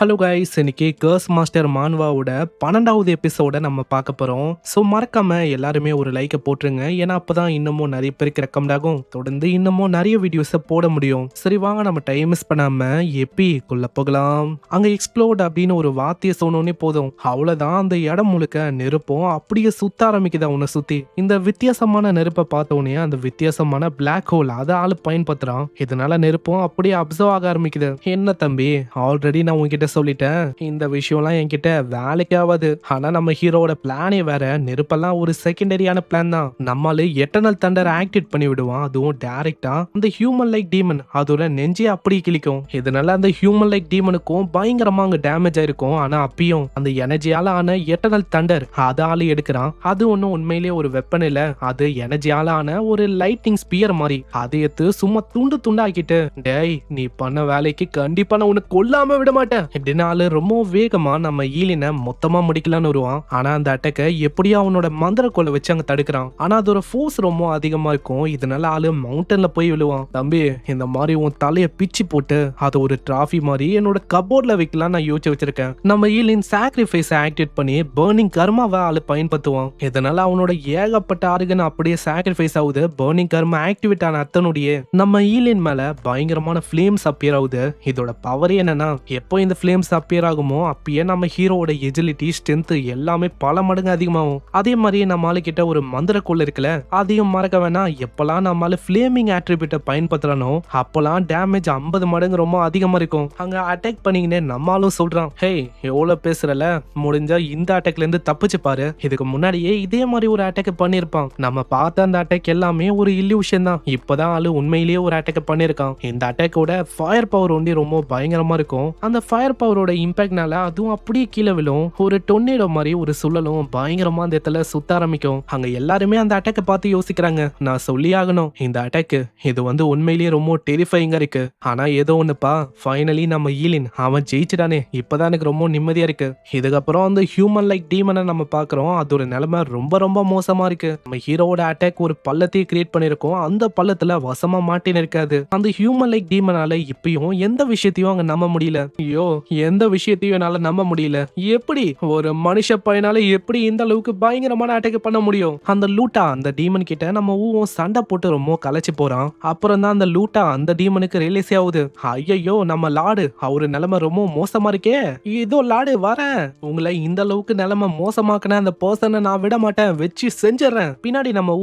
Hello guys, இன்னைக்கு கர்ஸ் master மான்வாவோட 12வது எபிசோட நம்ம பார்க்க போறோம். ஸோ மறக்காம எல்லாருமே ஒரு லைக்கை போட்டுருங்க. ஏன்னா அப்பதான் இன்னமும் நிறைய பேருக்கு ரெக்கமெண்ட் ஆகும். தொடர்ந்து இன்னமும் நிறைய வீடியோஸை போட முடியும். சரி வாங்க, நம்ம டைம் மிஸ் பண்ணாம எப்பிக்குள்ள போகலாம். அங்க எக்ஸ்ப்ளோர்ட் அப்படின்னு ஒரு வார்த்தையை சொன்னோன்னே போதும், அவ்வளவுதான். அந்த இடம் முழுக்க நெருப்பம் அப்படியே சுத்த ஆரம்பிக்குது அவனை சுத்தி. இந்த வித்தியாசமான நெருப்பை பார்த்தோன்னே அந்த வித்தியாசமான பிளாக் ஹோல் அதை ஆளு பயன்படுத்துறான். இதனால நெருப்பம் அப்படியே அப்சர்வ் ஆக ஆரம்பிக்குது. என்ன தம்பி, ஆல்ரெடி நான் உங்ககிட்ட சொல்லிட்டேன், இந்த விஷயம்லாம் என்கிட்ட வேலைக்கு ஆகாது. ஆனா நம்ம ஹீரோட பிளானே வேற. நெருப்பெல்லாம் ஒரு செகண்டரியான பிளான் தான். நம்மளு எட்டர்னல் தண்டர் ஆக்டிவேட் பண்ணி விடுவான். அதுவும் டைரக்டா அந்த ஹியூமன் லைக் டீமன் அதோட நெஞ்சே அப்படி கிளிக்கும். இதனால அந்த ஹியூமன் லைக் டீமனுக்கும் பயங்கரமா அங்க டேமேஜ் ஆயிருக்கும். ஆனா அப்பயும் அந்த எனர்ஜியால ஆன எட்டர்னல் தண்டர் அதை ஆளு எடுக்கிறான். அது ஒன்னும் உண்மையிலேயே ஒரு வெப்பன் இல்ல, அது எனர்ஜியால ஆன ஒரு லைட்டிங் ஸ்பியர் மாதிரி. அதை எடுத்து சும்மா துண்டு துண்டாக்கிட்டு, டேய் நீ பண்ண வேலைக்கு கண்டிப்பா நான் உனக்கு கொல்லாம விட மாட்டேன் இப்படினால ரொம்ப வேகமா நம்ம ஈலினை மொத்தமா முடிக்கலான்னு வருவான். ஆனா அந்த அட்டாக்கை எப்படியோ அவனோட மந்திர கோலை வச்சு அங்க தடுக்கிறான். ஆனா அதோட ஃபோர்ஸ் ரொம்ப அதிகமா இருக்கும். இதனால ஆளு மவுண்டன்ல போய் விழுவான். தம்பி, இந்த மாதிரி உன் தலையை பிச்சு போட்டு அதை ஒரு டிராஃபி மாதிரி என்னோட கபோர்ட்ல வைக்கலாம் நான் யோசிச்சு வச்சிருக்கேன். நம்ம ஈலின் சாக்ரிஃபைஸ் ஆக்டிவேட் பண்ணி பர்னிங் கர்மாவை ஆளு பயன்படுத்துவான். இதனால அவனோட ஏகப்பட்ட ஆர்கன் அப்படியே சாக்ரிஃபைஸ் ஆகுது. பர்னிங் கர்மா ஆக்டிவேட் ஆன அத்தனுடைய நம்ம ஈலின் மேல பயங்கரமான ஃபிளேம்ஸ் அப்பியர் ஆகுது. இதோட பவர் என்னன்னா, எப்போ இந்த ஃபிளேம்ஸ் அப்பியர் ஆகுமோ அப்பயே நம்ம ஹீரோவோட எஜிலிட்டி, ஸ்ட்ரென்த் எல்லாமே பல மடங்கு அதிகமாகும். அதே மாதிரி நம்ம ஆளுகிட்ட ஒரு மந்திரக்கோள் இருக்குல்ல, அதையும் மறக்க வேணாம். எப்பெல்லாம் நம்மளால ஃபிளேமிங் ஆட்ரிபியூட்டை பயன்படுத்துறானோ அப்பெல்லாம் டேமேஜ் 50 மடங்கு ரொம்ப அதிகமா இருக்கும். அங்க அட்டாக் பண்ணீங்கன்னு நம்மளும் சொல்றான். ஹே, எவ்வளவு பேசுறல, முடிஞ்சா இந்த அட்டாக்ல இருந்து தப்பிச்சு பாரு. இதுக்கு முன்னாடியே இதே மாதிரி ஒரு அட்டாக் பண்ணிருப்பான். நம்ம பார்த்த அந்த அட்டாக் எல்லாமே ஒரு இல்யூஷன் தான். இப்பதான் ஆளு உண்மையிலேயே ஒரு அட்டாக் பண்ணிருக்கான். இந்த அட்டாக்கோட ஃபயர் பவர் ஒண்டி ரொம்ப பயங்கரமா இருக்கும். அந்த ஃபயர் பவரோட இம்பாக்ட்னால அதுவும் அப்படியே கீழே விழும். ஒரு டொர்னேடோ மாதிரி ஒரு சுழலும் பயங்கரமா அந்த இடத்துல சுத்த ஆரம்பிக்கும். அங்க எல்லாருமே அந்த அட்டாக்கை பார்த்து யோசிக்கிறாங்க. நான் சொல்லி ஆகணும், இந்த அட்டாக்கு இது வந்து உண்மையிலேயே ரொம்ப டெரிஃபைங்கா இருக்கு. ஆனா ஏதோ ஒண்ணுப்பா, ஃபைனலி நம்ம ஈலின் அவன் ஜெயிச்சிட்டானே, இப்பதான் எனக்கு ரொம்ப நிம்மதியா இருக்கு. இதுக்கப்புறம் அந்த ஹியூமன் லைக் டீமனை நம்ம பாக்குறோம். அதோட நிலைமை ரொம்ப ரொம்ப மோசமா இருக்கு. நம்ம ஹீரோவோட அட்டாக் ஒரு பள்ளத்தையே கிரியேட் பண்ணிருக்கோம். அந்த பள்ளத்துல வசமா மாட்டின்னு இருக்காது. அந்த ஹியூமன் லைக் டீமனால இப்பயும் எந்த விஷயத்தையும் அங்க நம்ப முடியல. ஐயோ, எந்த விஷயத்தையும் என்னால நம்ப முடியல. எப்படி ஒரு மனுஷ பையனால எப்படி இந்த அளவுக்கு பயங்கரமான அட்டாக் பண்ண முடியும்? அந்த லூட்டா அந்த டீமன் கிட்ட நம்ம சண்டை போட்டு ரொம்ப கலைச்சு போறான். அப்புறம் தான் அந்த லூட்டா அந்த டீமனுக்கு ரியலைஸ் ஆகுது, ஐயோ நம்ம லாடு அவரு நிலைமை ரொம்ப மோசமா இருக்கே. இதோ லாடு வரேன், உங்களை இந்த அளவுக்கு நிலைமை மோசமாக்குன அந்த பர்சனை நான் விட மாட்டேன், வச்சு செஞ்சிடறேன். பின்னாடி நம்ம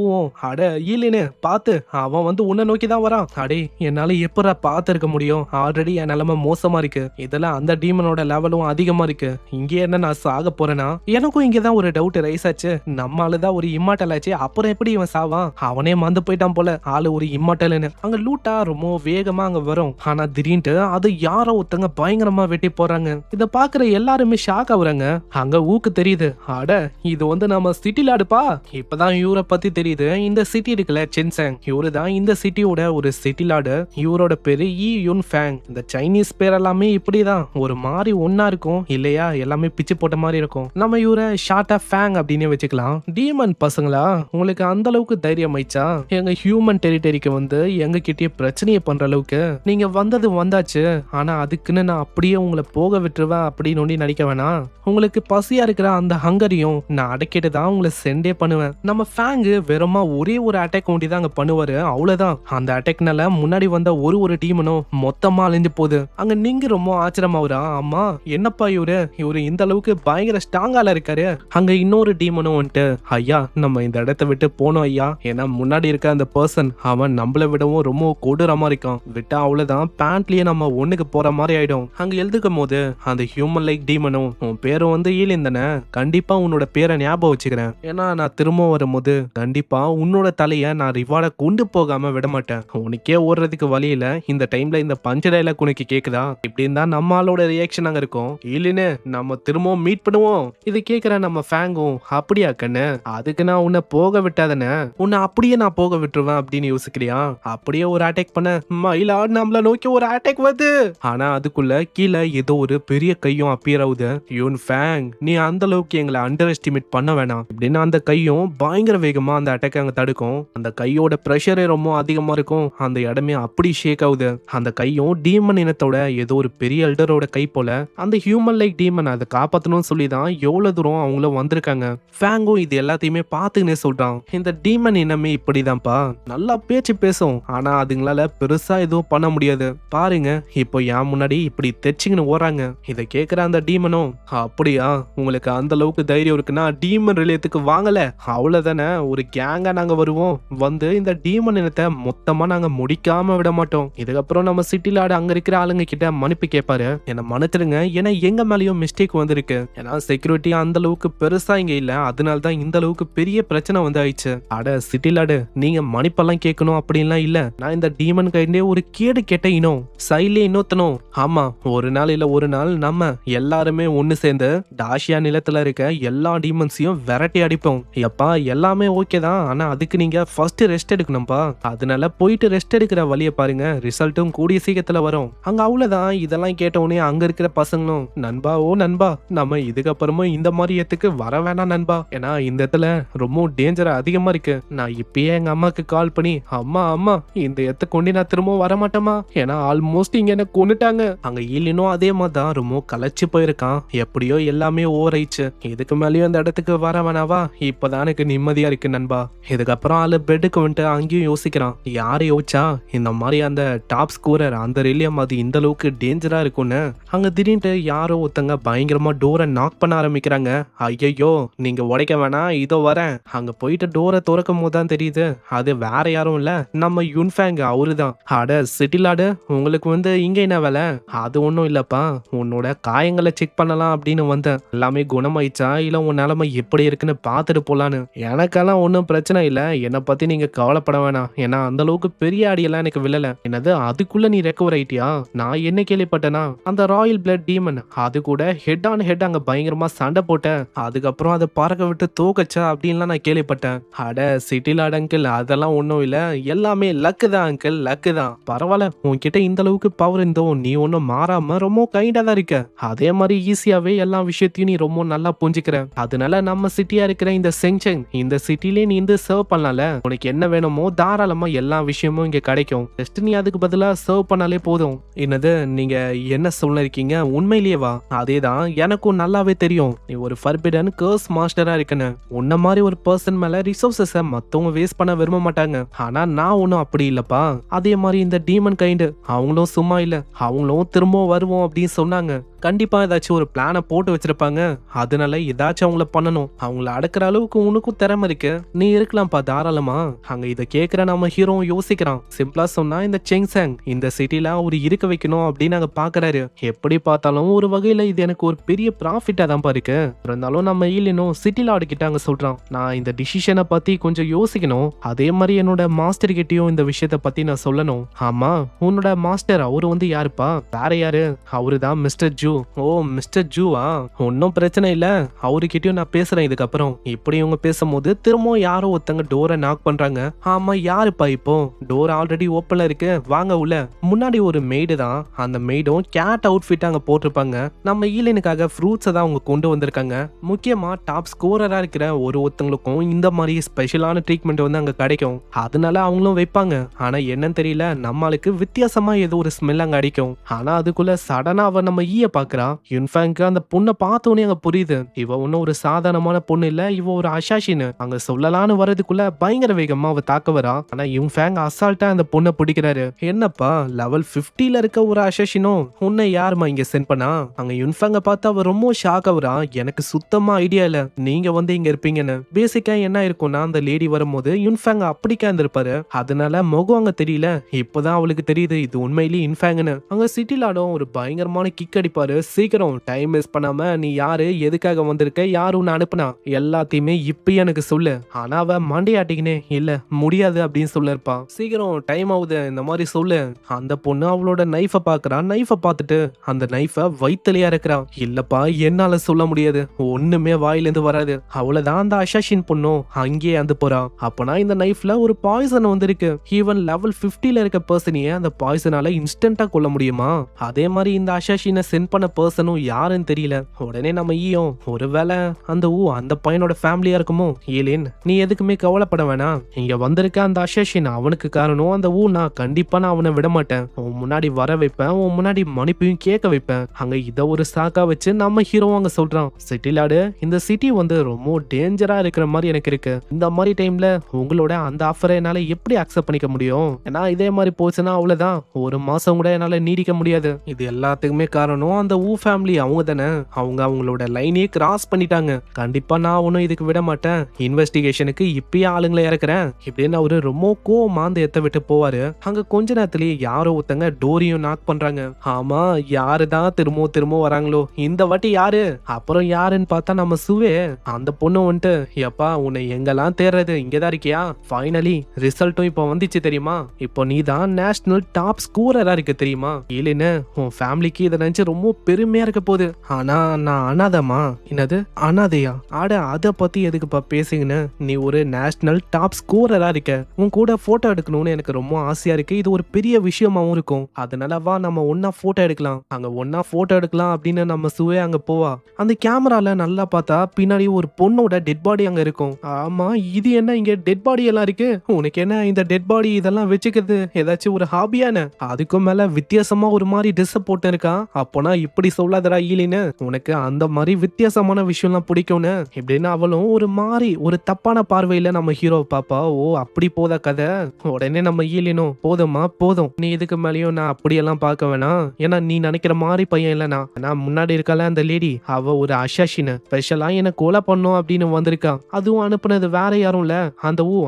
அட ஈலின்னு பார்த்து அவன் வந்து உன்னை நோக்கி தான் வரான். அடே, என்னால எப்படா பார்த்து இருக்க முடியும்? ஆல்ரெடி என் நிலைமை மோசமா இருக்கு. இதெல்லாம் அந்த டீமனோட லெவலும் அதிகமா இருக்கு. இங்கே என்ன நான் சாக போறேனா? எனக்கும் இங்கதான் ஒரு டவுட் ரைஸ் ஆச்சு. நம்ம ஆளுதான் ஒரு இம்மார்டல் ஆச்சு, அப்புறம் எப்படி இவன் சாவான்? அவனே மறந்து போயிட்டான் போல, ஆளு ஒரு இம்மார்டல்னு. அங்க லூட்டா ரொம்ப வேகமா அங்க வரும். ஆனா திடீர்னு அது யாரோ ஒருத்தங்க பயங்கரமா வெட்டி போறாங்க. இத பாக்குற எல்லாருமே ஷாக் ஆகுறாங்க. அங்க ஊக்கு தெரியுது, அட இது வந்து நம்ம சிட்டி லாடுப்பா. இப்பதான் இவரை பத்தி தெரியுது. இந்த சிட்டி இருக்குல்ல, சென்சங், இவரு தான் இந்த சிட்டியோட ஒரு சிட்டி லாடு. இவரோட பேரு ஈ யுன் ஃபேங். இந்த சைனீஸ் பேர் எல்லாமே இப்படிதான் ஒரு மாதிரி ஒன்னா இருக்கும் இல்லையா, எல்லாமே பிச்சு போட்ட மாதிரி இருக்கும். நம்ம இவரை ஷார்ட்டா ஃபேங் அப்படின்னு வச்சுக்கலாம். டீமன் பசங்களா, உங்களுக்கு அந்த அளவுக்கு தைரியம் ஆயிடுச்சா? எங்க ஹியூமன் டெரிட்டரிக்கு வந்து எங்க கிட்டே பிரச்சனையை பண்ற அளவுக்கு நீங்க வந்தது வந்தாச்சு. ஆனா அதுக்குன்னு நான் அப்படியே உங்களை போக விட்டுருவேன் அப்படின்னு நடிக்க வேணாம். உங்களுக்கு பசியா இருக்கிற அந்த ஹங்கரையும் நான் அடக்கிட்டு தான் உங்களை சென்டே பண்ணுவேன். நம்ம ஃபேங்கு வெறுமா ஒரே ஒரு அட்டாக் ஒண்டி தான் அங்க பண்ணுவாரு, அவ்வளவுதான். அந்த அட்டாக்னால முன்னாடி வந்த ஒரு டீமனும் மொத்தமா அழிஞ்சு போகுது. அங்க நீங்க ரொம்ப ஆச்சரியமாவுறா, ஆமா என்னப்பா இவரு இந்த அளவுக்கு பயங்கர ஸ்ட்ராங்கால இருக்காரு. அங்க இன்னொரு டீமனும் வந்துட்டு, ஐயா நம்ம இந்த இடத்தை விட்டு போனோம் ஐயா, ஏன்னா முன்னாடி இருக்க அந்த பர்சன் அவன் நம்மளை விடவும் ரொம்ப கொடூரமா இருக்கான், விட்டா அவ்வளவுதான் பேண்ட்லயே நம்ம ஒண்ணுக்கு போற மாதிரி ஆயிடும். அங்க எழுதுக்கும் போது அந்த ஹியூமன் லைக் டீமனும், உன் பேரும் வந்து ஈலின் தானே, கண்டிப்பா உன்னோட பேரை ஞாபகம் வச்சுக்கிறேன். ஏன்னா நான் திரும்ப வரும்போது கண்டிப்பா உன்னோட தலைய நான் ரிவார்டை கொண்டு போகாம விட மாட்டேன். உனக்கே ஓடுறதுக்கு வழியில இந்த டைம்ல இந்த பஞ்ச டைலாக் உனக்கு கேக்குதா? இப்படின்னு தான் நம்மளோட ரியாக்ஷன் அங்க இருக்கும். இல்லைன்னு நம்ம திரும்பவும் மீட் பண்ணுவோம். இது கேக்குற நம்ம ஃபேங்கும், அப்படியா கண்ணு, அதுக்கு நான் உன்னை போக விட்டாதானே, உன்னை அப்படியே நான் போக விட்டுருவேன் அப்படின்னு யோசிக்கிறியா? அப்படியே ஒரு அட்டாக் பண்ண மயிலா நம்மள நோக்கி ஒரு அட்டாக் வருது. ஆனா அதுக்குள்ள கீழே ஏதோ ஒரு பெரிய கையும் அப்பியர் ஆகுது. யூன் ஃபேங், நீ அந்த அளவுக்கு எங்களை அண்டர் எஸ்டிமேட் பண்ண வேணாம் அப்படின்னு அந்த கையும் பயங்கர வேகமா அந்த அட்டாக் அங்க தடுக்கும். அந்த கையோட பிரஷரே ரொம்ப அதிகமா இருக்கும். அந்த இடமே அப்படி ஷேக் ஆகுது. அந்த கையும் டீமன் இனத்தோட ஏதோ ஒரு பெரிய எல்டரோட ஹீரோவோட கை போல அந்த ஹியூமன் லைக் டீமன் அதை காப்பாற்றணும்னு சொல்லி தான் எவ்வளவு தூரம் அவங்களும் வந்திருக்காங்க. ஃபேங்கும் இது எல்லாத்தையுமே பார்த்துக்கினே சொல்றான், இந்த டீமன் இனமே இப்படிதான்ப்பா, நல்லா பேச்சு பேசும், ஆனா அதுங்களால பெருசா எதுவும் பண்ண முடியாது. பாருங்க இப்போ என் முன்னாடி இப்படி தெச்சிங்கன்னு ஓடுறாங்க. இதை கேட்கிற அந்த டீமனும், அப்படியா உங்களுக்கு அந்த அளவுக்கு தைரியம் இருக்குன்னா டீமன் ரிலேயத்துக்கு வாங்கல, அவ்வளவுதானே, ஒரு கேங்கா நாங்க வருவோம், வந்து இந்த டீமன் இனத்தை மொத்தமா நாங்க முடிக்காம விட மாட்டோம். இதுக்கப்புறம் நம்ம சிட்டில அங்க இருக்கிற ஆளுங்க கிட்ட மன்னிப்பு கேட்பாரு, என்ன மன்னிச்சிருங்க, ஏன்னா எங்க மேலயும் மிஸ்டேக் வந்திருக்கு, ஏன்னா செக்யூரிட்டி அந்த அளவுக்கு பெருசா இங்க இல்ல, அதனால தான் இந்த அளவுக்கு பெரிய பிரச்சனை வந்து ஆயிடுச்சு. அட சிட்டிலாடு, நீங்க மன்னிப்பெல்லாம் கேட்கணும் அப்படின்லாம் இல்ல, நான் இந்த டீமன் கைண்டே ஒரு கேடு கேட்ட இனம், சைலே இன்னொத்தனும். ஆமா, ஒரு நாள் இல்ல ஒரு நாள் நம்ம எல்லாருமே ஒண்ணு சேர்ந்து டாஷியா நிலத்துல இருக்க எல்லா டீமன்ஸையும் விரட்டி அடிப்போம். எப்பா எல்லாமே ஓகே தான், ஆனா அதுக்கு நீங்க ஃபர்ஸ்ட் ரெஸ்ட் எடுக்கணும்பா, அதனால போயிட்டு ரெஸ்ட் எடுக்கிற வழியை பாருங்க, ரிசல்ட்டும் கூடிய சீக்கிரத்துல வரும். அங்க அவ்வளவுதான். இதெல்லாம் கேட்டவுடனே அங்க இருக்கிற பசங்களும், நண்பா ஓ நண்பா, நம்ம இதுக்கப்புறமும் இந்த மாதிரி இடத்துக்கு வர வேணாம் நண்பா, ஏன்னா இந்த இடத்துல ரொம்ப டேஞ்சர் அதிகமா இருக்கு. நான் இப்பயே எங்க அம்மாக்கு கால் பண்ணி, அம்மா அம்மா இந்த இடத்த கொண்டு நான் திரும்ப வர மாட்டேமா, ஏன்னா ஆல்மோஸ்ட் இங்க என்ன கொண்டுட்டாங்க. அங்க இல்லினும் அதே மாதிரி தான் ரொம்ப களைச்சு போயிருக்கான். எப்படியோ எல்லாமே ஓவர் ஆயிடுச்சு, இதுக்கு மேலேயும் அந்த இடத்துக்கு வர வேணாவா, இப்பதான் எனக்கு நிம்மதியா இருக்கு நண்பா. இதுக்கப்புறம் ஆளு பெட்டுக்கு வந்துட்டு அங்கேயும் யோசிக்கிறான், யாரு யோசிச்சா இந்த மாதிரி அந்த டாப் ஸ்கோரர் அந்த ரிலியம் அது இந்த அளவுக்கு டேஞ்சரா இருக்கும்னு. அங்க திடீர்னு யாரோ ஒருத்தங்க பயங்கரமா டோரை நாக் பண்ண ஆரம்பிக்கிறாங்க. ஐயோ நீங்க உடைக்க வேணாம், இதோ வரேன். அங்க போயிட்டு டோரை திறக்கும் போது தான் தெரியுது அது வேற யாரும் இல்ல, நம்ம யுன்ஃபேங், அவருதான். அட சிட்டிலாடு, உங்களுக்கு வந்து இங்க என்ன வேலை? அது ஒன்றும் இல்லப்பா, உன்னோட காயங்களை செக் பண்ணலாம் அப்படின்னு வந்தேன், எல்லாமே குணமாயிடுச்சா இல்ல உன் நிலைமை எப்படி இருக்குன்னு பார்த்துட்டு போலான்னு. எனக்கெல்லாம் ஒன்றும் பிரச்சனை இல்லை, என்னை பத்தி நீங்க கவலைப்பட வேணாம், ஏன்னா அந்த அளவுக்கு பெரிய அடியெல்லாம் எனக்கு விழல. என்னது அதுக்குள்ள நீ ரெக்கவர் ஆயிட்டியா? நான் என்ன கேள்விப்பட்டேனா அந்த ராயல் பிளட் டீமன் அது கூட ஹெட் ஆன் ஹெட் அங்க பயங்கரமா சண்டை போட்ட, அதுக்கப்புறம் அதை பறக்க விட்டு தூக்கச்சா அப்படின்லாம் நான் கேள்விப்பட்டேன். அட சிட்டில அங்கிள், அதெல்லாம் ஒன்றும் இல்லை, எல்லாமே லக்கு தான் அங்கிள், லக்கு தான். பரவாயில்ல, உன்கிட்ட இந்த அளவுக்கு பவர் இருந்தோ நீ ஒன்றும் மாறாம ரொம்ப கைண்டா தான் இருக்க, அதே மாதிரி ஈஸியாவே எல்லா விஷயத்தையும் நீ ரொம்ப நல்லா புரிஞ்சுக்கிற. அதனால நம்ம சிட்டியா இருக்கிற இந்த செங்செங் இந்த சிட்டிலே நீ இந்த சர்வ் பண்ணலாம்ல, உனக்கு என்ன வேணுமோ தாராளமா எல்லா விஷயமும் இங்க கிடைக்கும், ஜஸ்ட் நீ அதுக்கு பதிலா சர்வ் பண்ணாலே போதும். என்னது நீங்க என்ன சொல்லிருக்கீங்க, உண்மையிலேயேவா? அதேதான், எனக்கும் நல்லாவே தெரியும், நீ ஒரு ஃபர்பிடன் கர்ஸ் மாஸ்டரா இருக்கன்னு. உன்ன மாதிரி ஒரு பர்சன் மேல ரிசோர்சஸ மத்தவங்க வேஸ்ட் பண்ண விரும்ப மாட்டாங்க, ஆனா நான் ஒன்னும் அப்படி இல்லப்பா. அதே மாதிரி இந்த டீமன் கைண்டு அவங்களும் சும்மா இல்ல, அவங்களும் திரும்ப வருவோம் அப்படின்னு சொன்னாங்க. கண்டிப்பா ஏதாச்சும் ஒரு பிளானை போட்டு வச்சிருப்பாங்க, அதனால ஏதாச்சும் அவங்கள பண்ணணும், அவங்கள அடக்குற அளவுக்கு உனக்கும் திறமை இருக்கு, நீ இருக்கலாம்ப்பா தாராளமா. அங்க இதை கேட்கிற நம்ம ஹீரோ யோசிக்கிறான். சிம்பிளா சொன்னா இந்த செங்சாங் இந்த சிட்டில ஒரு இருக்க வைக்கணும் அப்படின்னு நாங்க பாக்குறாரு. எப்படி பார்த்தாலும் ஒரு வகையில இது எனக்கு ஒரு பெரிய ப்ராஃபிட்டா தான் இருக்கு. இருந்தாலும் நம்ம இல்லைனும் சிட்டில ஆடிக்கிட்ட அங்க சொல்றான், நான் இந்த டிசிஷனை பத்தி கொஞ்சம் யோசிக்கணும், அதே மாதிரி என்னோட மாஸ்டர் கிட்டயும் இந்த விஷயத்த பத்தி நான் சொல்லணும். ஆமா, உன்னோட மாஸ்டர் அவரு வந்து யாருப்பா? வேற யாரு, அவருதான் மிஸ்டர் ஜூ. ஓ மிஸ்டர் ஜூவா, ஒன்னும் பிரச்சனை இல்ல, அவருக்கிட்டயும் நான் பேசுறேன் இதுக்கப்புறம். இப்படி இவங்க பேசும்போது திரும்ப யாரோ ஒருத்தங்க டோரை நாக் பண்றாங்க. ஆமா யாருப்பா? இப்போ டோர் ஆல்ரெடி ஓப்பன்ல இருக்கு, வாங்க உள்ள. முன்னாடி ஒரு மெய்டு தான், அந்த மெய்டும் கேட் அவுட்ஃபிட் அங்க போட்டிருப்பாங்க. நம்ம ஈலனுக்காக ஃப்ரூட்ஸை தான் அவங்க கொண்டு வந்திருக்காங்க. முக்கியமா டாப் ஸ்கோரரா இருக்கிற ஒருத்தங்களுக்கும் இந்த மாதிரி ஸ்பெஷலான ட்ரீட்மெண்ட் வந்து அங்க கிடைக்கும், அதனால அவங்களும் வைப்பாங்க. ஆனா என்னன்னு தெரியல, நம்மளுக்கு வித்தியாசமா ஏதோ ஒரு ஸ்மெல் அங்க அடிக்கும். ஆனா அதுக்குள்ள சடனா அவ நம்ம ஈய பாக்குறா. யுன்ஃபேங்க்கு அந்த பொண்ணை பார்த்தோன்னே அங்க புரியுது, இவ ஒன்னும் ஒரு சாதாரணமான பொண்ணு இல்ல, இவ ஒரு அசாஷின்னு. அங்க சொல்லலான்னு வரதுக்குள்ள பயங்கர வேகமா அவ தாக்க வரா. ஆனா யுன்ஃபேங் அசால்ட்டா அந்த பொண்ணை பிடிக்கிறாரு. என்னப்பா லெவல் 50ல இருக்க ஒரு அசாஷினோ உன்னை யாருமா இங்க சென்ட் பண்ணா? அங்க யுன்ஃபேங்க பார்த்து அவ ரொம்ப ஷாக் ஆகுறா. எனக்கு சுத்தமா ஐடியா இல்ல நீங்க வந்து இங்க இருப்பீங்கன்னு. பேசிக்கா என்ன இருக்கும்னா, அந்த லேடி வரும்போது யுன்ஃபேங் அப்படி இருந்திருப்பாரு, அதனால முகம் அங்க தெரியல. இப்பதான் அவளுக்கு தெரியுது இது உண்மையிலேயே இன்ஃபேங்னு. அங்க சிட்டில ஆடும் ஒரு பயங்கரமான கிக் அடிப்பாரு. சீக்கிரம் டைம் வேஸ்ட் பண்ணாம நீ யாரு, எதுக்காக வந்திருக்க, யாரு உன்னை அனுப்புனா, எல்லாத்தையுமே இப்ப எனக்கு சொல்லு. ஆனா அவ மண்டையாட்டிக்கினே இல்ல முடியாது அப்படின்னு சொல்லிருப்பா. சீக்கிரம் டைம் ஆகுது, இந்த மாதிரி சொல்லு. அந்த பொண்ணு அவளோட நைஃபை பாக்குறா. நைஃபை பார்த்துட்டு அந்த நைஃபை வயிற்றுலயா இருக்கிறா. இல்லப்பா என்னால சொல்ல முடியாது, ஒண்ணுமே வாயிலிருந்து வராது. அவ்வளவுதான் அந்த அசாஷின் பொண்ணும் அங்கேயே வந்து போறா. அப்பனா இந்த நைஃப்ல ஒரு பாய்சன் வந்திருக்கு. ஈவன் லெவல் 50ல இருக்க பர்சனையே அந்த பாய்சனால இன்ஸ்டன்டா கொல்ல முடியுமா? அதே மாதிரி இந்த அசாஷினை சென்ட் பண்ண பர்சனும் யாருன்னு தெரியல. உடனே நம்ம ஈயும் ஒருவேளை அந்த பையனோட ஃபேமிலியா இருக்குமோ. ஈலின், நீ எதுக்குமே கவலைப்பட வேணாம். இங்க வந்திருக்க அந்த அசேஷின் அவனுக்கு காரணம் அந்த நான் கண்டிப்பா நான் அவனை விட மாட்டேன். உன் முன்னாடி வர வைப்பேன், உன் முன்னாடி மன்னிப்பையும் கேட்க வைப்பேன். அங்க இத ஒரு சாக்கா வச்சு நம்ம ஹீரோ அங்க சொல்றான், சிட்டிலாடு இந்த சிட்டி ரொம்ப டேஞ்சரா இருக்கிற மாதிரி எனக்கு இருக்கு. இந்த மாதிரி டைம்ல உங்களோட அந்த ஆஃபரை என்னால எப்படி அக்செப்ட் பண்ணிக்க முடியும்? ஏன்னா இதே மாதிரி போச்சுன்னா அவ்வளவுதான், ஒரு மாசம் கூட என்னால நீடிக்க முடியாது. இது எல்லாத்துக்குமே காரணம் அந்த ஃபேமிலி அவங்க தானே. அவங்களோட லைனே கிராஸ் பண்ணிட்டாங்க. கண்டிப்பா நான் ஒன்னும் இதுக்கு விட மாட்டேன். இன்வெஸ்டிகேஷனுக்கு இப்பயே ஆளுங்களை இறக்குறேன் இப்படின்னு அவரு ரொம்ப கோவமா அந்த எத்த விட்டு போவாரு. அங்க கொஞ்ச நேரத்திலேயே யாரோ ஒருத்தங்க டோரியும் நாக் பண்றாங்க. ஆமா, யாருதான் திரும்ப வராங்களோ, இந்த வாட்டி யாரு? அப்புறம் யாருன்னு பார்த்தா நம்ம சுவே. அந்த பொண்ணு வந்துட்டு, எப்பா உன்னை எங்கெல்லாம் தேர்றது, இங்கதான் இருக்கியா? ஃபைனலி ரிசல்ட்டும் இப்ப வந்துச்சு தெரியுமா? இப்போ நீ தான் நேஷனல் டாப் ஸ்கோரரா இருக்கு தெரியுமா? இல்லைன்னு உன் ஃபேமிலிக்கு இதை நினைச்சு ரொம்ப பெருமையா இருக்க போகுது. ஆனா நான் அனாதமா? என்னது அனாதையா? ஆட அத பத்தி எதுக்குப்பா பேசுங்கன்னு? நீ ஒரு நேஷனல் டாப் ஸ்கோரரா இருக்க. உன் கூட போட்டோ எடுக்கணும்னு எனக்கு ரொம்ப ஆசையா இருக்கு. இது ஒரு பெரிய விஷயமாவும் இருக்கும். அதனால வா நம்ம ஒன்னா போட்டோ எடுக்கலாம். அங்க ஒன்னா போட்டோ எடுக்கலாம் அப்படின்னு நம்ம சுவே அங்க போவா. அந்த கேமரால நல்லா பார்த்தா பின்னாடி ஒரு பொண்ணோட டெட் பாடி அங்க இருக்கும். ஆமா, இது என்ன இங்க டெட் பாடி எல்லாம் இருக்கு? உனக்கு என்ன இந்த டெட் பாடி இதெல்லாம் வச்சுக்கிறது ஏதாச்சும் ஒரு ஹாபியான? அதுக்கும் மேல வித்தியாசமா ஒரு மாதிரி ட்ரெஸ் போட்டு இருக்கா. அப்போனா இப்படி சொல்லாதடா ஈலின்னு, உனக்கு அந்த மாதிரி வித்தியாசமான விஷயம்லாம் பிடிக்கும்னு இப்படின்னு அவளும் ஒரு மாதிரி ஒரு தப்பான பார்வையில நம்ம ஹீரோ பாப்பா. ஓ அப்படி போதா கதை. உடனே நம்ம ஈலினும், போதுமா போதும், நீ இதுக்கு மேலேயும் நான் அப்படியெல்லாம் பார்க்க வேணாம். ஏன்னா நீ நினைக்கிற மாதிரி பையன் இல்லைனா. நான் முன்னாடி இருக்கல அந்த லேடி, அவ ஒரு அசாசின், ஸ்பெஷலா என்ன கொலை பண்ணும் அப்படின்னு வந்திருக்கா. அதுவும் அனுப்புனது வேற யாரும் இல்ல,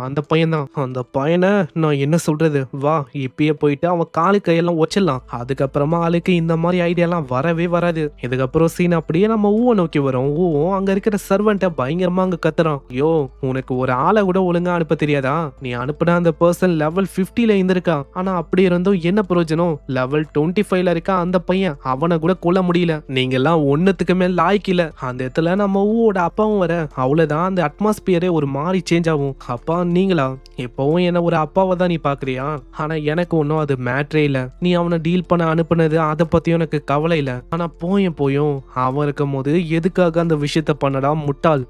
அந்த பையன் தான். அந்த பையனை நான் என்ன சொல்றது, வா இப்பயே போயிட்டு அவன் காலு கையெல்லாம் ஒச்சிடலாம். அதுக்கப்புறமா ஆளுக்கு இந்த மாதிரி ஐடியாலாம் வரவே வராது. இதுக்கப்புறம் சீன் அப்படியே நம்ம நோக்கி வரும். அங்க இருக்கிற சர்வெண்ட்டை பயங்கரமா அங்க கத்துறான். யோ, உனக்கு ஒரு ஆளை கூட ஒழுங்கா அனுப்ப தெரியாதா? நீ அனுப்புன அந்த பர்சன் லெவல் 50ல இருந்திருக்கா. ஆனா அப்படி இருந்தும் என்ன பிரயோஜனம்? லெவல் 25ல இருக்கா அந்த பையன், அவனை கூட கொல்ல முடியல. நீங்க எல்லாம் ஒன்னுத்துக்குமே லாய்க்கு இல்ல. அந்த இடத்துல நம்ம அப்பாவும் வர, அவ்வளவுதான் அந்த அட்மாஸ்பியரே ஒரு மாதிரி சேஞ்ச் ஆகும். அப்பா நீங்களா? எப்பவும் என்ன ஒரு அப்பாவை தான் நீ பாக்குறியா? ஆனா எனக்கு ஒன்னும் அது மேட்ரே இல்ல. நீ அவனை டீல் பண்ண அனுப்புனது அதை பத்தியும் எனக்கு கவலை இல்ல. ஆனா போயும் அவன் இருக்கும் போது எதுக்காக அந்த விஷயத்த பண்ணடா முட்டாள்?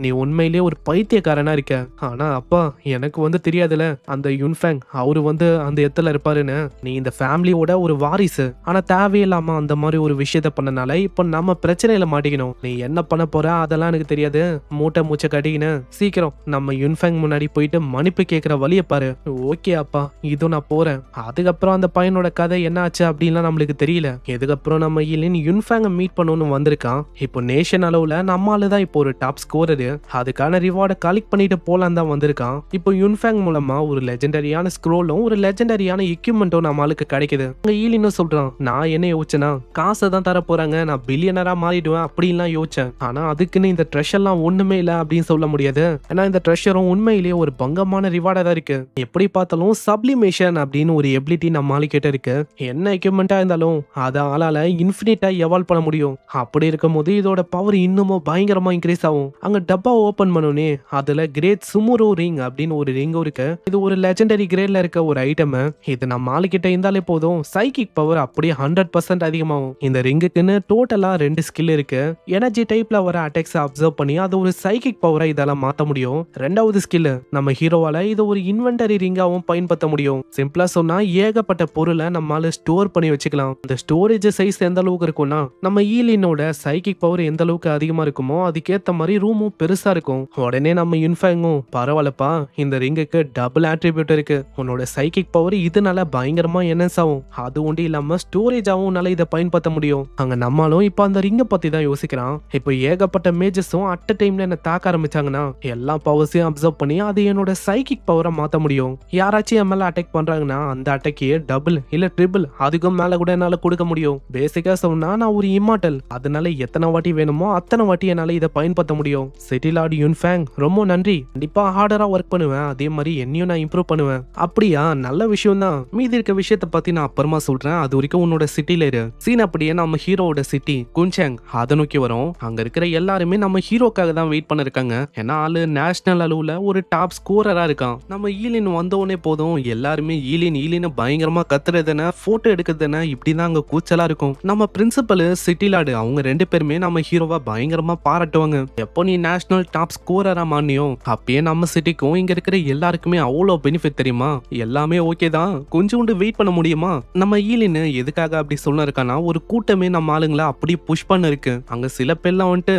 நீ உண்மையிலேயே ஒரு பைத்தியக்காரனா இருக்க. ஆனா அப்பா எனக்கு தெரியாதுல, அந்த யுன்ஃபேங் அவரு அந்த இடத்துல இருப்பாருன்னு. நீ இந்த ஃபேமிலியோட ஒரு வாரிசு. ஆனா தேவையில்லாம அந்த மாதிரி ஒரு விஷயத்த பண்ணனால இப்ப நம்ம பிரச்சனையில மாட்டிக்கணும். நீ என்ன பண்ண போற அதெல்லாம் எனக்கு தெரியாது. மூச்சை கட்டிக்கின்னு சீக்கிரம் நம்ம யுன்ஃபேங் முன்னாடி போயிட்டு மன்னிப்பு கேட்கிற வழிய பாரு. ஓகே அப்பா, இது நான் போறேன். அதுக்கப்புறம் அந்த பையனோட கதை என்ன ஆச்சு அப்படின்லாம் நம்மளுக்கு தெரியல. இதுக்கப்புறம் நம்ம யுன்ஃபேங்க மீட் பண்ணணும்னு வந்திருக்கான். இப்போ நேஷன் அளவுல நம்மால தான் இப்போ ஒரு டாப் ஸ்கோரரு. அதுக்கான ரிவார்டை கலெக்ட் பண்ணிட்டு போலாம் தான் வந்திருக்கான். இப்போ யுன்ஃபேங் மூலமா ஒரு லெஜெண்டரியான ஸ்க்ரோலும் ஒரு லெஜெண்டரியான எக்யூப்மெண்ட்டும் நம்ம ஆளுக்கு கிடைக்குது. அங்க ஈலினும் சொல்றான், நான் என்ன யோசிச்சேன்னா காசை தான் தர போறாங்க, நான் பில்லியனரா மாறிடுவேன் அப்படின்லாம் யோசிச்சேன். ஆனா அதுக்குன்னு இந்த ட்ரெஷர்லாம் ஒண்ணுமே இல்ல அப்படின்னு சொல்ல முடியாது. ஏன்னா இந்த ட்ரெஷரும் உண்மையிலேயே ஒரு பங்கமான ரிவார்டா தான் இருக்கு. எப்படி பார்த்தாலும் சப்ளிமேஷன் அப்படின்னு ஒரு எபிலிட்டி நம்ம ஆளுக்கிட்ட இருக்கு. என்ன எக்யூப்மெண்டா இருந்தாலும் அதை ஆளால இன்ஃபினிட்டா எவால்வ் பண்ண முடியும். அப்படி இருக்கும் போது இதோட பவர் இன்னமும் பயங்கரமா இன்க்ரீஸ் ஆகும். அங்க டப்பா ஓபன் பண்ணோனே அதுல கிரேட் சுமுரோ ரிங் அப்படின்னு ஒரு ரிங்கும் இருக்கு. இது ஒரு லெஜெண்டரி கிரேட்ல இருக்க ஒரு ஐட்டம். இது நம்ம ஆளுக்கிட்ட இருந்தாலே போதும், சைக்கிக் பவர் அப்படியே 100% அதிகமாகும். இந்த ரிங்குக்குன்னு டோட்டலா 2 ஸ்கில் இருக்கு. எனர்ஜி டைப்ல வர அட்டாக்ஸ் அப்சர்வ் பண்ணி அது ஒரு சைக்கிக் பவரை இதெல்லாம் மாத்த முடியும். ரெண்டாவது ஸ்கில் நம்ம ஹீரோவால இது ஒரு இன்வென்டரி ரிங்காவும் பயன்படுத்த முடியும். சிம்பிளா சொன்னா ஏகப்பட்ட பொருளை நம்மால ஸ்டோர் பண்ணி வச்சுக்கலாம். இந்த ஸ்டோரேஜ் சைஸ் எந்த அளவுக்கு இருக்கும்னா நம்ம ஈலினோட சைக்கிக் பவர் எந்த அளவுக்கு அதிகமா இருக்குமோ அதுக்கேத்த மாதிரி ரூமும் பெருசா இருக்கும். உடனே நம்ம யுன்ஃபேங்கும், பரவாயில்லப்பா இந்த ரிங்குக்கு டபுள் ஆட்ரிபியூட் இருக்கு, உன்னோட சைக்கிக் பவர் இதனால பயங்கரமா என்ஹான்ஸ் ஆகும். அது ஒன்று இல்லாம ஸ்டோரேஜ் ஆகும், நல்லா இதை பயன்படுத்த முடியும். அங்க நம்மளும் இப்ப அந்த ரிங்கை பத்தி தான் யோசிக்கிறான். இப்போ ஏகப்பட்ட மேஜஸும் அட் டைம்ல என்ன தாக்க ஆரம்பிச்சாங்கன்னா எல்லா பவர்ஸையும் அப்சர்வ் பண்ணி அது என்னோட சைக்கிக் பவரை மாத்த முடியும். யாராச்சும் என் மேல அட்டாக் பண்றாங்கன்னா அந்த அட்டாக்கே டபுள் இல்ல ட்ரிபிள் அதுக்கும் மேல கூட என்னால கொடுக்க முடியும். பேசிக்கா சொன்னா நான் ஒரு இம்மார்டல், அதனால எத்தனை வாட்டி வேணுமோ அத்தனை வாட்டி என்னால இதை பயன்படுத்த முடியும். சிட்டிலார்ட் யுன்ஃபேங் ரொம்ப நன்றி, கண்டிப்பா ஹார்டரா ஒர்க் பண்ணுவேன், அதே மாதிரி என்னையும் நான் இம்ப்ரூவ் பண்ணுவேன். அப்படியா, நல்ல விஷயம் தான். மீதி இருக்க விஷயத்தை பத்தி நான் அப்புறமா சொல்றேன். அது வரைக்கும் உன்னோட சிட்டில இரு. சீன் அப்படியே நம்ம ஹீரோவோட சிட்டி குன்சாங் அதை நோக்கி வரும். அங்க இருக்கிற எல்லாருமே நம்ம ஹீரோக்காக தான் வெயிட் பண்ணிருக்காங்க. ஏன்னா ஆளு நேஷனல் அளவுல ஒரு டாப் ஸ்கோரரா இருக்கான். நம்ம ஈலின் வந்தோடனே போதும் எல்லாருமே ஈலின் பயங்கரமா கத்துறதுன போட்டோ எடுக்கிறதுன இப்படிதான் அங்க கூச்சலா இருக்கும். நம்ம நம்ம பிரின்சிபல் சிட்டிலாடு அவங்க 2 பேருமே நம்ம ஹீரோவா பயங்கரமா பாராட்டுவாங்க. எப்போ நீ நேஷனல் டாப் ஸ்கோரரா மானியோ அப்பயே நம்ம சிட்டிக்கும் இங்க இருக்கிற எல்லாருக்குமே அவ்வளோ பெனிஃபிட் தெரியுமா, எல்லாமே ஓகே தான், கொஞ்சோண்டு வெயிட் பண்ண முடியுமா. நம்ம ஈலின்னு எதுக்காக அப்படி சொல்ல இருக்கானா, ஒரு கூட்டமே நம்ம ஆளுங்களை அப்படியே புஷ் பண்ண இருக்கு. அங்க சில பேர்லாம் வந்துட்டு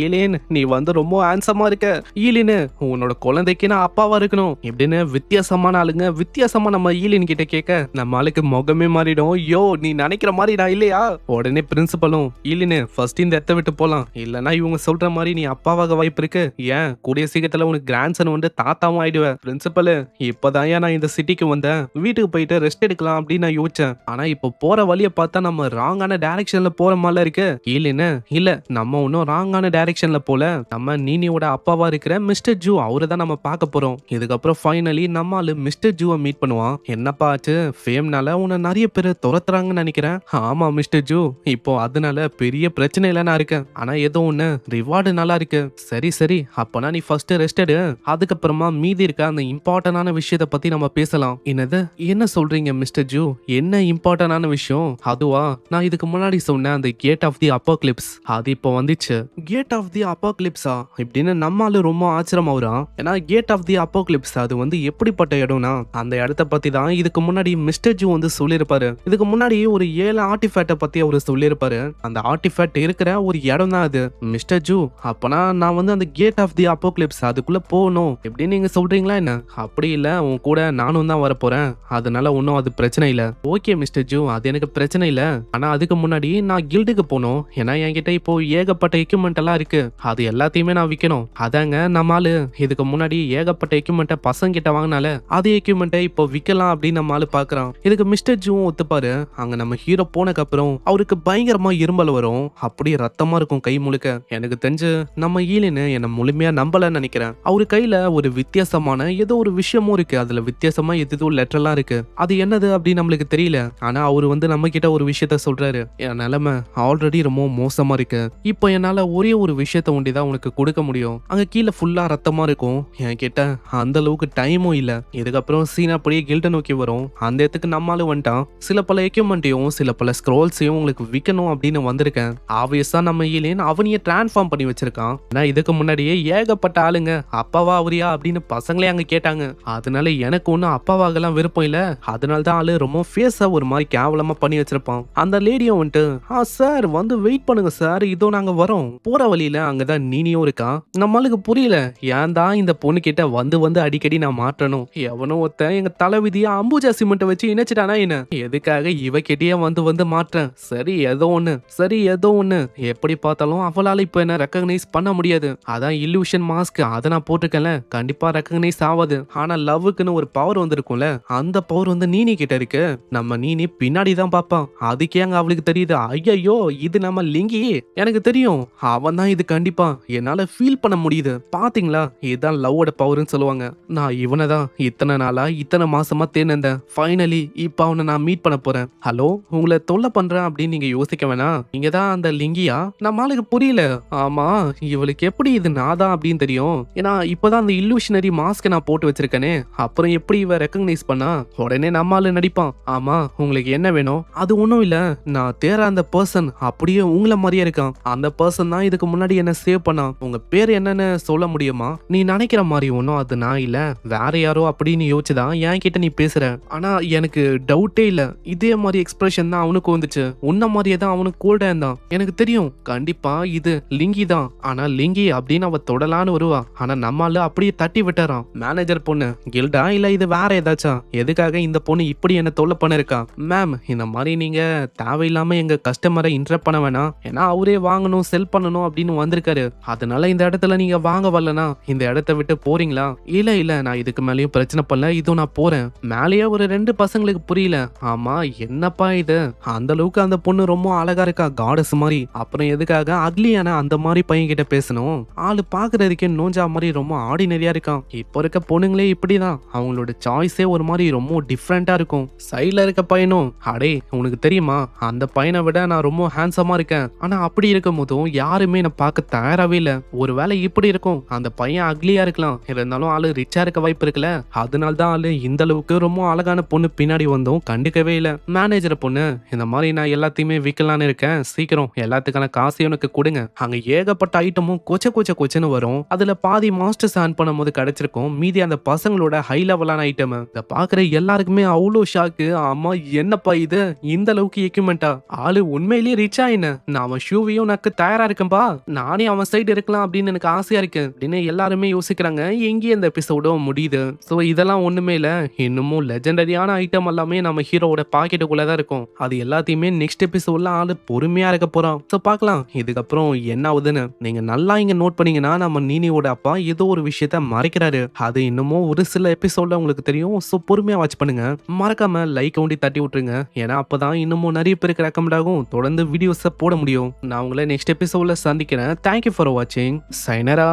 ஈலின் நீ வந்து ரொம்ப ஹேண்ட்ஸமா இருக்க, ஈலின்னு உன்னோட குழந்தைக்கு நான் அப்பாவா இருக்கணும் இப்படின்னு வித்தியாசமான ஆளுங்க வித்தியாசமா நம்ம ஈலின் கிட்ட கேட்க நம்ம ஆளுக்கு முகமே மாறிடும். யோ நீ நினைக்கிற மாதிரி நான் இல்லையா. உடனே பிரின்சிபலும் ஈலின்னு ஃபர்ஸ்ட் இந்த இடத்த விட்டு போலாம், இல்லனா இவங்க சொல்ற மாதிரி நீ அப்பாவாக வாய்ப்பு இருக்கு, ஏன் கூடிய சீக்கிரத்துல உனக்கு கிராண்ட்சன் வந்து தாத்தாவும் ஆயிடுவேன். பிரின்சிபல் இப்பதான் நான் இந்த சிட்டிக்கு வந்தேன், வீட்டுக்கு போயிட்டு ரெஸ்ட் எடுக்கலாம் அப்படின்னு நான் யோசிச்சேன். ஆனா இப்போ போற வழியை பார்த்தா நம்ம ராங்கான டைரக்ஷன்ல போற மாதிரி இருக்கு. ஈலின்னு இல்ல நம்ம ஒன்னும் ராங்கான டைரக்ஷன்ல போல, நம்ம நீனியோட அப்பாவா இருக்கிற மிஸ்டர் ஜூ அவரை தான் நம்ம பார்க்க போறோம். இதுக்கப்புறம் ஃபைனலி நம்ம ஆளு மிஸ்டர் ஜூவை மீட் பண்ணுவான். என்னப்பா ஆச்சு, ஃபேம்னால உன்னை நிறைய பேர் துரத்துறாங்கன்னு நினைக்கிறேன். ஆமா மிஸ்டர் ஜூ, இப்போ அதனால பெரிய பிரச்சனை இல்ல நான் இருக்கேன், ஆனா ஏதோ ஒண்ணு ரிவார்டு நல்லா இருக்கு. சரி சரி அப்பனா நீ ஃபர்ஸ்ட் ரெஸ்ட் எடு, அதுக்கப்புறமா மீதி இருக்க அந்த இம்பார்ட்டன்டான விஷயத்தை பத்தி நம்ம பேசலாம். என்னது என்ன சொல்றீங்க மிஸ்டர் ஜூ, என்ன இம்பார்ட்டன்டான விஷயம்? அதுவா நான் இதுக்கு முன்னாடி சொன்ன அந்த கேட் ஆஃப் தி அப்போக்லிப்ஸ் அது இப்போ வந்துச்சு. கேட் ஆஃப் தி அப்போக்லிப்ஸா இப்படின்னு நம்மால ரொம்ப ஆச்சரியமாவறான். ஏன்னா கேட் ஆஃப் தி அப்போக்லிப்ஸ் அது வந்து எப்படிப்பட்ட இடம்னா அந்த இடத்த பத்தி தான் இதுக்கு முன்னாடி மிஸ்டர் ஜூ வந்து சொல்லியிருப்பாரு. இதுக்கு முன்னாடி ஒரு 7 ஆர்டிஃபேக்ட பத்தி அவரு சொல்லியிருப்பாரு. அந்த ஆர்டிஃபேக்ட் இருக்கிற ஒரு இடம் தான் அது. மிஸ்டர் ஜூ அப்பனா நான் வந்து அந்த கேட் ஆஃப் தி அப்போக்லிப்ஸ் அதுக்குள்ள போகணும் எப்படின்னு நீங்க சொல்றீங்களா என்ன? அப்படி இல்ல உன் கூட நானும் தான் வர போறேன், அதனால ஒன்னும் அது பிரச்சனை இல்ல. ஓகே மிஸ்டர் ஜூ அது எனக்கு பிரச்சனை இல்ல, ஆனா அதுக்கு முன்னாடி நான் கில்டுக்கு போகணும். ஏன்னா என்கிட்ட இப்போ ஏகப்பட்ட எக்யூப்மெண்ட் எல்லாம் இருக்கு, அது எல்லாத்தையுமே நான் விற்கணும். அதாங்க நம்மால இதுக்கு முன்னாடி ஏகப்பட்ட எக்யூப்மெண்ட்டை பசங்க கிட்ட வாங்கினால அதே எக்யூப்மெண்ட்டை இப்போ விற்கலாம் அப்படின்னு நம்மால பாக்குறான். இதுக்கு மிஸ்டர் ஜூவும் ஒத்துப்பாரு. அங்க நம்ம ஹீரோ போனக்கு அப்புறம் அவருக்கு பயங்கரமா இரும்பல் வரும், அப்படியே ரத்தமா இருக்கும் கை முழுக்க. எனக்கு தெரிஞ்சு நம்ம ஈலின்னு என்ன முழுமையா நம்பலன்னு நினைக்கிறேன். அவரு கையில ஒரு வித்தியாசமான ஏதோ ஒரு விஷயமும் இருக்கு, அதுல வித்தியாசமா ஏதோ லெட்டர்லாம் இருக்கு, அது என்னது அப்படின்னு நம்மளுக்கு தெரியல. ஆனா அவரு வந்து நம்ம கிட்ட ஒரு விஷயத்த சொல்றாரு, என் நிலைமை ஆல்ரெடி ரொம்ப மோசமா இருக்கு, இப்போ என்னால ஒரே ஒரு விஷயத்த ஒண்டிதான் உனக்கு கொடுக்க முடியும். அங்க கீழே ஃபுல்லா ரத்தமா இருக்கும், என் கிட்ட அந்த அளவுக்கு டைமும் இல்ல. இதுக்கப்புறம் சீன் அப்படியே கில்ட நோக்கி வரும். அந்த இடத்துக்கு நம்மாலும் வந்துட்டான். சில பல எக்யூப்மெண்ட்டையும் சில பல ஸ்க்ரோல்ஸையும் உங்களுக்கு விற்கணும் அப்படின்னு வந்திருக்கேன். ஆப்வியஸா நம்ம ஈலின் அவனையே டிரான்ஸ்ஃபார்ம் பண்ணி வச்சிருக்கான். ஆனா இதுக்கு முன்னாடியே ஏகப்பட்ட ஆளுங்க அப்பாவா அவரியா அப்படின்னு பசங்களே அங்க கேட்டாங்க. அதனால எனக்கு ஒன்னும் அப்பாவாகலாம் விருப்பம் இல்ல, அதனால தான் ஆளு ரொம்ப ஃபேஸா ஒரு மாதிரி கேவலமா பண்ணி வச்சிருப்பான். அந்த லேடியும் வந்துட்டு சார் வந்து வெயிட் பண்ணுங்க சார், இதோ நாங்க வரோம். போற வழியில அங்கதான் நீனியும் இருக்கான். நம்மளுக்கு புரியல ஏன் தான் இந்த பொண்ணு கிட்ட வந்து வந்து அடிக்கடி நான் மாற்றணும். எவனோ ஒருத்தன் எங்க தலைவிதியா அம்புஜா சிமெண்ட் வச்சு இணைச்சிட்டானா என்ன, எதுக்காக இவ கிட்டயே வந்து வந்து மாற்றேன். சரி ஏதோ ஒண்ணு எப்படி பார்த்தாலும் அவளால இப்ப என்ன ரெக்கக்னைஸ் பண்ண முடியாது. அதான் இல்லூஷன் மாஸ்க் அதை நான் போட்டிருக்கேன்ல, கண்டிப்பா ரெக்கக்னைஸ் ஆகாது. ஆனா லவ்வுக்குன்னு ஒரு பவர் வந்திருக்கும்ல, அந்த பவர் வந்து நீனி கிட்ட இருக்கு. நம்ம நீனி பின்னாடி தான் பாப்பான், அதுக்கே அங்க அவளுக்கு தெரியுது. ஐயோ இது நம்ம லிங்கி, எனக்கு தெரியும் அவன் தான் இது, கண்டிப்பா என்னால ஃபீல் பண்ண முடியுது. பாத்தீங்களா இதுதான் லவ்வோட பவர்னு சொல்லுவாங்க. நான் இவனை தான் இத்தனை நாளா இத்தனை மாசமா தேர்ந்தேன், ஃபைனலி இப்ப அவனை நான் மீட் பண்ண போறேன். ஹலோ உங்களை தொல்லை பண்றேன் அப்படின்னு நீங்க யோசிக்க வேணாம், நீங்க தான் அந்த லிங்கியா? நம்ம ஆளுக்கு புரியல. ஆமா இவளுக்கு எப்படி இது நான் தான் அப்படின்னு தெரியும், ஏன்னா இப்பதான் அந்த இல்லூஷனரி மாஸ்க் நான் போட்டு வச்சிருக்கேனே, அப்புறம் எப்படி இவ ரெக்கக்னைஸ் பண்ணா? உடனே நம்ம ஆளு நடிப்பான். ஆமா உங்களுக்கு என்ன வேணும்? அது ஒண்ணும் இல்ல, நான் தேர அந்த பர்சன் அப்படியே உங்களை மாதிரியே இருக்கான், அந்த பர்சன் தான் இதுக்கு முன்னாடி என்ன சேவ் பண்ணான். உங்க பேர் என்னன்னு சொல்ல முடியுமா? நீ நினைக்கிற மாதிரி ஒன்னும் அது நான் இல்ல, வேற யாரோ அப்படின்னு யோசிச்சுதான் என் கிட்ட நீ பேசுற. ஆனா எனக்கு டவுட்டே இல்ல, இதே மாதிரி எக்ஸ்பிரஷன் தான் அவனுக்கு வந்துச்சு, உன்ன மாதிரியே தான் அவனுக்கு கோல்டா இருந்தான். எனக்கு தெரியும் கண்டிப்பா இது லிங்கி தான், ஆனா லிங்கி அப்படின்னு அவ தொடலான்னு வருவா, ஆனா நம்மால அப்படியே தட்டி விட்டுறான். மேனேஜர் பொண்ணு கில்டா இல்ல இது வேற ஏதாச்சா? எதுக்காக இந்த பொண்ணு இப்படி என்ன தொல்லை பண்ண இருக்கா? மேம் இந்த மாதிரி நீங்க தேவையில்லாம எங்க கஸ்டமரை இன்டரப்ட் பண்ண வேணாம், ஏன்னா அவரே வாங்கணும் செல் பண்ணணும் அப்படின்னு வந்திருக்காரு, அதனால இந்த இடத்துல நீங்க வாங்க வரலனா இந்த இடத்த விட்டு போறீங்களா? இல்ல நான் இதுக்கு மேலேயும் பிரச்சனை பண்ணல, இதோ நான் போறேன். மேலேயே ஒரு 2 பசங்களுக்கு புரியல. ஆமா என்னப்பா இது, அந்த அளவுக்கு அந்த பொண்ணு ரொம்ப அழகா இருக்கா, காடஸ் மாதிரி, அப்புறம் எதுக்காக அக்லியான அந்த மாதிரி பையன் கிட்ட பேசணும்? ஆளு பாக்குறதுக்கே நோஞ்சா மாதிரி ரொம்ப ஆர்டினரியா இருக்கான். இப்போ இருக்க பொண்ணுங்களே இப்படிதான், அவங்களோட சாய்ஸே ஒரு மாதிரி ரொம்ப டிஃப்ரெண்டா இருக்கும். சைட்ல இருக்க பையனும் அடே உனக்கு தெரியுமா அந்த பையனை விட நான் ரொம்ப ஹேண்ட்ஸமா இருக்கேன், ஆனா அப்படி இருக்கும் போதும் யாருமே என்ன பார்க்க தயாராவே இல்ல. ஒருவேளை இப்படி இருக்கும், அந்த பையன் அக்லியா இருக்கலாம், இருந்தாலும் ஆளு ரிச்சா இருக்க வாய்ப்பு இருக்குல்ல, அதனால தான் ஆளு இந்த அளவுக்கு ரொம்ப அழகான பொண்ணு பின்னாடி வந்தும் கண்டுக்கவே இல்ல. மேனேஜர் பொண்ணு இந்த மாதிரி மாதிரி நான் எல்லாத்தையுமே விற்கலான்னு இருக்கேன். சீக்கிரம் எல்லாத்துக்கான காசையும் எனக்கு கொடுங்க. அங்க ஏகப்பட்ட ஐட்டமும் கொச்சன்னு வரும். அதுல பாதி மாஸ்டர்ஸ் ஆன் பண்ணும்போது கிடைச்சிருக்கும். மீதி அந்த பசங்களோட ஹை லெவலான ஐட்டம். இத பாக்குற எல்லாருக்குமே அவ்வளோ ஷாக்கு. அம்மா என்னப்பா இது, இந்த அளவுக்கு எக்யூப்மெண்டா? ஆளு உண்மையிலேயே ரிச்சா என்ன? நான் அவன் ஷூவையும் எனக்கு தயாரா இருக்கேன்பா. நானே அவன் சைடு இருக்கலாம் அப்படின்னு எனக்கு ஆசையா இருக்கு அப்படின்னு எல்லாருமே யோசிக்கிறாங்க. எங்கேயே இந்த எபிசோடும் முடியுது. ஸோ இதெல்லாம் ஒண்ணுமே இல்ல. இன்னமும் லெஜெண்டரியான ஐட்டம் எல்லாமே நம்ம ஹீரோவோட பாக்கெட்டுக்குள்ள தான் இருக்கும். அது எல்லாத்தையுமே நெக்ஸ்ட் எபிசோட்ல ஆளு பொறுமையா இருக்க போறான். ஸோ பார்க்கலாம் இதுக்கப்புறம் என்ன ஆகுதுன்னு. நீங்க நல்லா இங்க நோட் பண்ணீங்கன்னா நம்ம நீனியோட அப்பா ஏதோ ஒரு விஷயத்த மறைக்கிறாரு. அது இன்னமும் ஒரு சில எபிசோட்ல உங்களுக்கு தெரியும். ஸோ பொறுமையா வாட்ச் பண்ணுங்க. மறக்காம லைக் ஒண்டி தட்டி விட்டுருங்க. ஏன்னா அப்பதான் இன்னமும் நிறைய பேருக்கு ரெக்கமெண்ட் ஆகும். தொடர்ந்து வீடியோஸை போட முடியும். நான் உங்களை நெக்ஸ்ட் எபிசோட்ல சந்திக்கிறேன். தேங்க்யூ ஃபார் வாட்சிங். சைனரா.